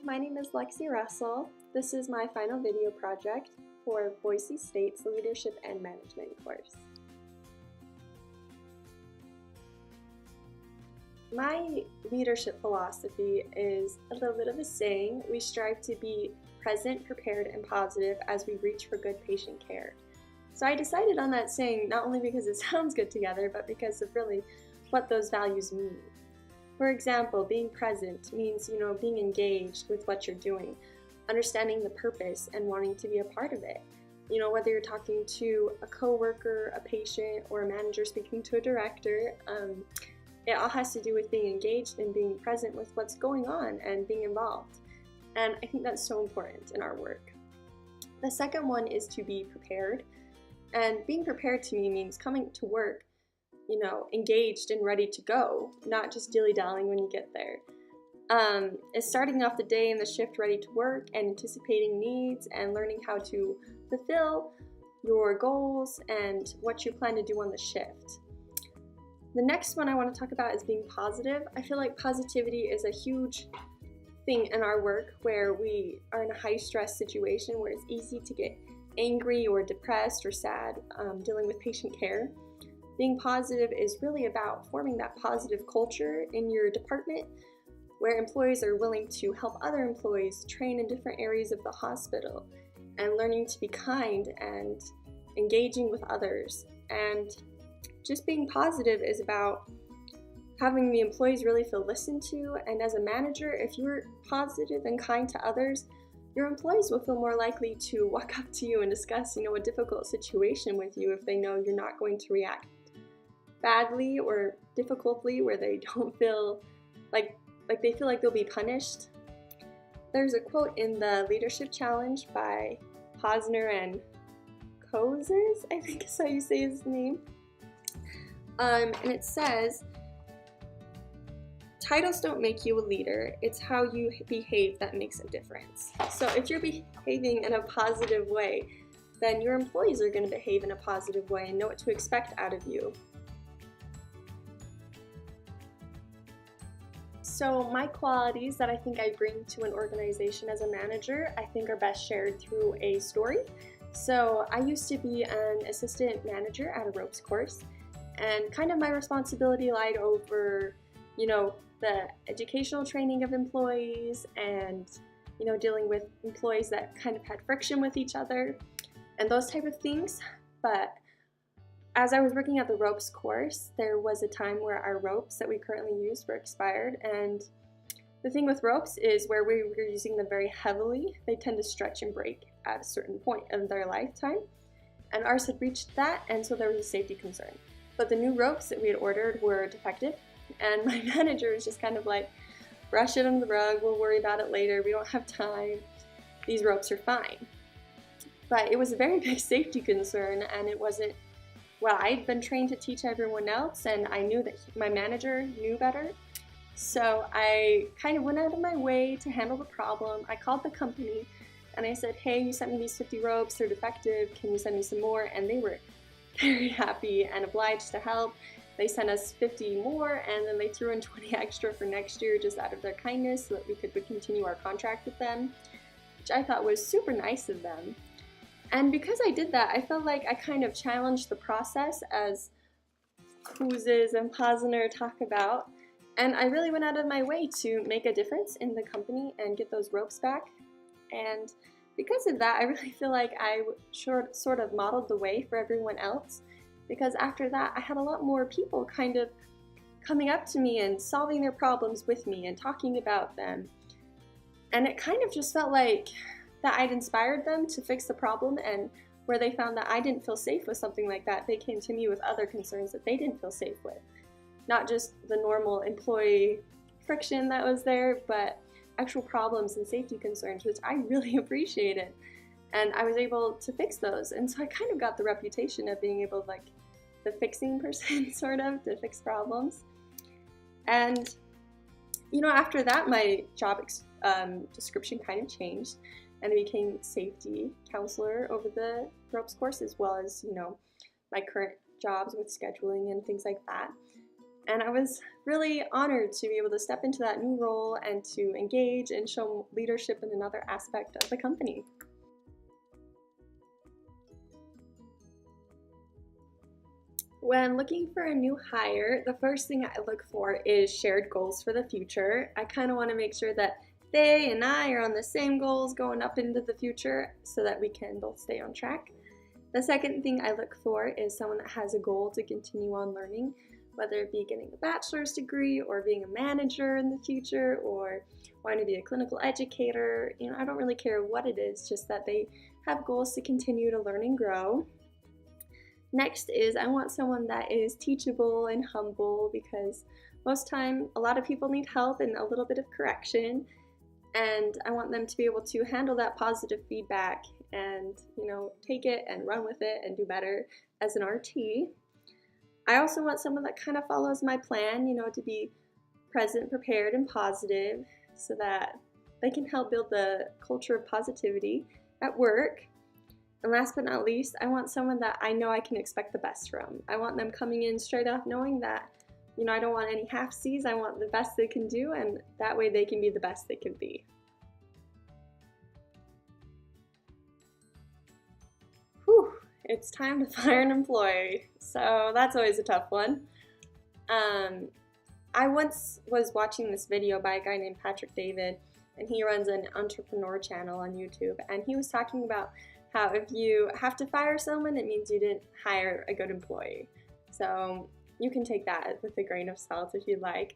my name is Lexi Russell. This is my final video project for Boise State's Leadership and Management course. My leadership philosophy is a little bit of a saying: we strive to be present, prepared, and positive as we reach for good patient care. So I decided on that saying not only because it sounds good together, but because of really what those values mean. For example, being present means, being engaged with what you're doing, understanding the purpose and wanting to be a part of it. Whether you're talking to a coworker, a patient, or a manager speaking to a director, it all has to do with being engaged and being present with what's going on and being involved. And I think that's so important in our work. The second one is to be prepared. And being prepared to me means coming to work engaged and ready to go, not just dilly-dallying when you get there. It's starting off the day and the shift ready to work and anticipating needs and learning how to fulfill your goals and what you plan to do on the shift. The next one I want to talk about is being positive. I feel like positivity is a huge thing in our work where we are in a high-stress situation where it's easy to get angry or depressed or sad dealing with patient care. Being positive is really about forming that positive culture in your department where employees are willing to help other employees train in different areas of the hospital and learning to be kind and engaging with others. And just being positive is about having the employees really feel listened to, and as a manager, if you're positive and kind to others, your employees will feel more likely to walk up to you and discuss, a difficult situation with you if they know you're not going to react badly or difficultly where they don't feel like they feel like they'll be punished. There's a quote in the Leadership Challenge by Posner and Kozes, I think is how you say his name. And it says, "Titles don't make you a leader, it's how you behave that makes a difference." So if you're behaving in a positive way, then your employees are going to behave in a positive way and know what to expect out of you. So my qualities that I think I bring to an organization as a manager, I think are best shared through a story. So I used to be an assistant manager at a ropes course, and kind of my responsibility lied over, the educational training of employees and, dealing with employees that kind of had friction with each other and those type of things. But as I was working at the ropes course, there was a time where our ropes that we currently use were expired, and the thing with ropes is where we were using them very heavily, they tend to stretch and break at a certain point in their lifetime, and ours had reached that, and so there was a safety concern. But the new ropes that we had ordered were defective, and my manager was just kind of like, brush it under the rug, we'll worry about it later, we don't have time, these ropes are fine. But it was a very big safety concern, and it wasn't what I'd been trained to teach everyone else, and I knew that my manager knew better. So I kind of went out of my way to handle the problem. I called the company and I said, "Hey, you sent me these 50 ropes, they're defective, can you send me some more?" And they were very happy and obliged to help. They sent us 50 more, and then they threw in 20 extra for next year just out of their kindness so that we could continue our contract with them, which I thought was super nice of them. And because I did that, I felt like I kind of challenged the process as Kozes and Posner talk about, and I really went out of my way to make a difference in the company and get those ropes back. And because of that, I really feel like I sort of modeled the way for everyone else, because after that, I had a lot more people kind of coming up to me and solving their problems with me and talking about them. And it kind of just felt like that I'd inspired them to fix the problem, and where they found that I didn't feel safe with something like that, they came to me with other concerns that they didn't feel safe with. Not just the normal employee friction that was there, but actual problems and safety concerns, which I really appreciated. And I was able to fix those. And so I kind of got the reputation of being able, like, the fixing person, sort of, to fix problems. And, after that, my job description kind of changed, and I became safety counselor over the ropes course, as well as, my current jobs with scheduling and things like that. And I was really honored to be able to step into that new role and to engage and show leadership in another aspect of the company. When looking for a new hire, the first thing I look for is shared goals for the future. I kind of want to make sure that they and I are on the same goals going up into the future so that we can both stay on track. The second thing I look for is someone that has a goal to continue on learning, whether it be getting a bachelor's degree or being a manager in the future or wanting to be a clinical educator. I don't really care what it is, just that they have goals to continue to learn and grow. Next is I want someone that is teachable and humble, because most time a lot of people need help and a little bit of correction, and I want them to be able to handle that positive feedback and take it and run with it and do better as an RT. I also want someone that kind of follows my plan, to be present, prepared, and positive so that they can help build the culture of positivity at work. And last but not least, I want someone that I know I can expect the best from. I want them coming in straight up knowing that, I don't want any half-seas. I want the best they can do, and that way they can be the best they can be. Whew, it's time to fire an employee. So that's always a tough one. I once was watching this video by a guy named Patrick David, and he runs an entrepreneur channel on YouTube, and he was talking about how if you have to fire someone, it means you didn't hire a good employee. So you can take that with a grain of salt if you like.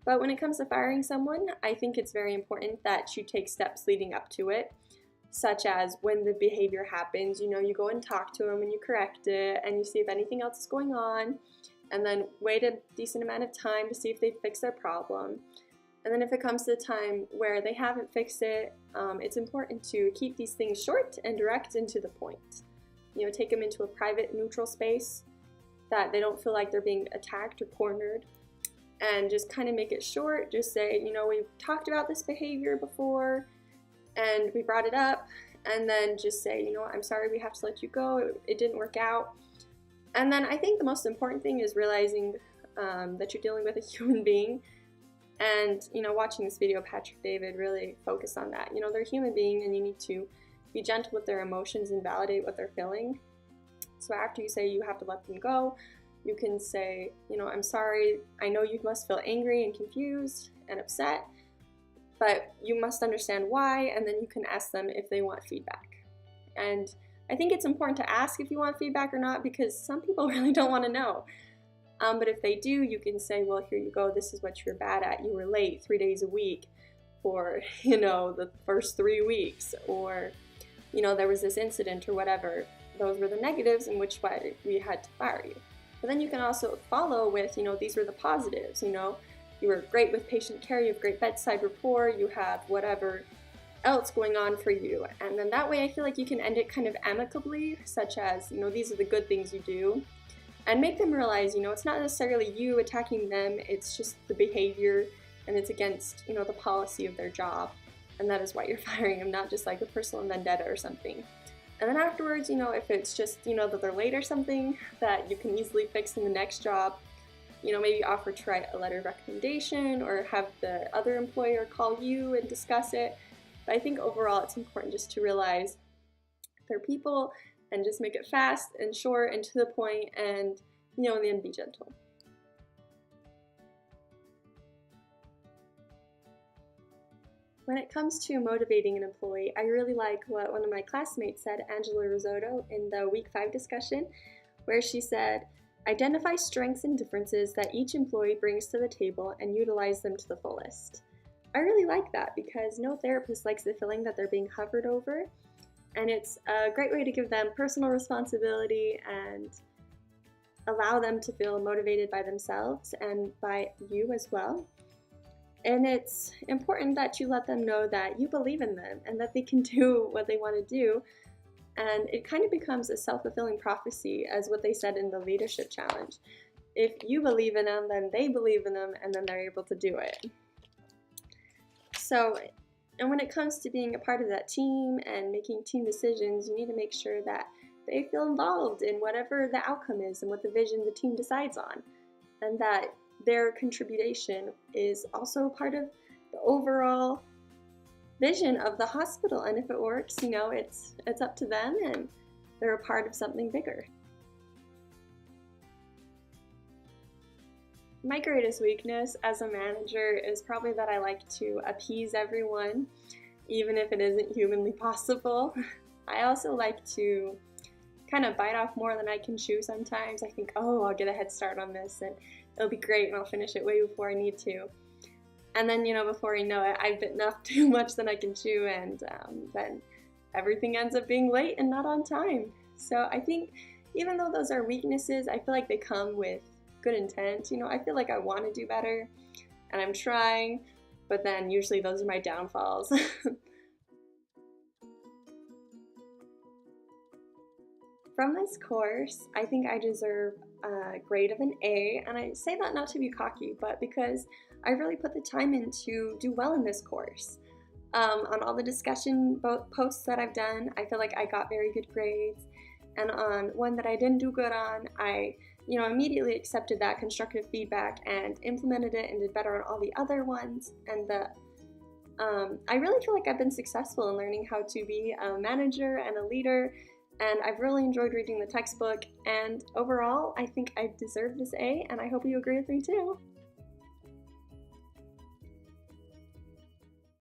But when it comes to firing someone, I think it's very important that you take steps leading up to it, such as when the behavior happens, you go and talk to them and you correct it and you see if anything else is going on, and then wait a decent amount of time to see if they fix their problem. And then if it comes to the time where they haven't fixed it, it's important to keep these things short and direct and to the point. Take them into a private, neutral space that they don't feel like they're being attacked or cornered, and just kind of make it short. Just say, we've talked about this behavior before and we brought it up, and then just say, I'm sorry we have to let you go. It didn't work out. And then I think the most important thing is realizing that you're dealing with a human being. And, watching this video, Patrick David really focused on that. They're a human being, and you need to be gentle with their emotions and validate what they're feeling. So after you say you have to let them go, you can say, I'm sorry, I know you must feel angry and confused and upset, but you must understand why, and then you can ask them if they want feedback. And I think it's important to ask if you want feedback or not, because some people really don't want to know. But if they do, you can say, well, here you go, this is what you're bad at. You were late 3 days a week for, the first 3 weeks, or, there was this incident or whatever. Those were the negatives in which way we had to fire you. But then you can also follow with, these were the positives. You were great with patient care, you have great bedside rapport, you have whatever else going on for you. And then that way I feel like you can end it kind of amicably, such as, these are the good things you do. And make them realize, it's not necessarily you attacking them, it's just the behavior, and it's against, the policy of their job. And that is why you're firing them, not just like a personal vendetta or something. And then afterwards, if it's just, that they're late or something that you can easily fix in the next job, maybe offer to write a letter of recommendation or have the other employer call you and discuss it. But I think overall it's important just to realize they're people, and just make it fast and short and to the point, and in the end be gentle. When it comes to motivating an employee, I really like what one of my classmates said, Angela Risotto, in the week 5 discussion, where she said, identify strengths and differences that each employee brings to the table and utilize them to the fullest. I really like that, because no therapist likes the feeling that they're being hovered over. And it's a great way to give them personal responsibility and allow them to feel motivated by themselves and by you as well. And it's important that you let them know that you believe in them and that they can do what they want to do. And it kind of becomes a self-fulfilling prophecy, as what they said in the leadership challenge. If you believe in them, then they believe in them, and then they're able to do it. So, and when it comes to being a part of that team and making team decisions, you need to make sure that they feel involved in whatever the outcome is and what the vision the team decides on. and that their contribution is also part of the overall vision of the hospital. And if it works, you know, it's up to them, and they're a part of something bigger. My greatest weakness as a manager is probably that I like to appease everyone, even if it isn't humanly possible. I also like to kind of bite off more than I can chew sometimes. I think, oh, I'll get a head start on this and it'll be great and I'll finish it way before I need to. And then, you know, before you know it, I've bitten off too much than I can chew, and then everything ends up being late and not on time. So I think even though those are weaknesses, I feel like they come with good intent. You know, I feel like I want to do better and I'm trying, but then usually those are my downfalls. From this course, I think I deserve a grade of an A, and I say that not to be cocky, but because I really put the time in to do well in this course. On all the discussion posts that I've done, I feel like I got very good grades, and on one that I didn't do good on, I immediately accepted that constructive feedback and implemented it and did better on all the other ones. And I really feel like I've been successful in learning how to be a manager and a leader, and I've really enjoyed reading the textbook, and overall I think I deserve this A, and I hope you agree with me too.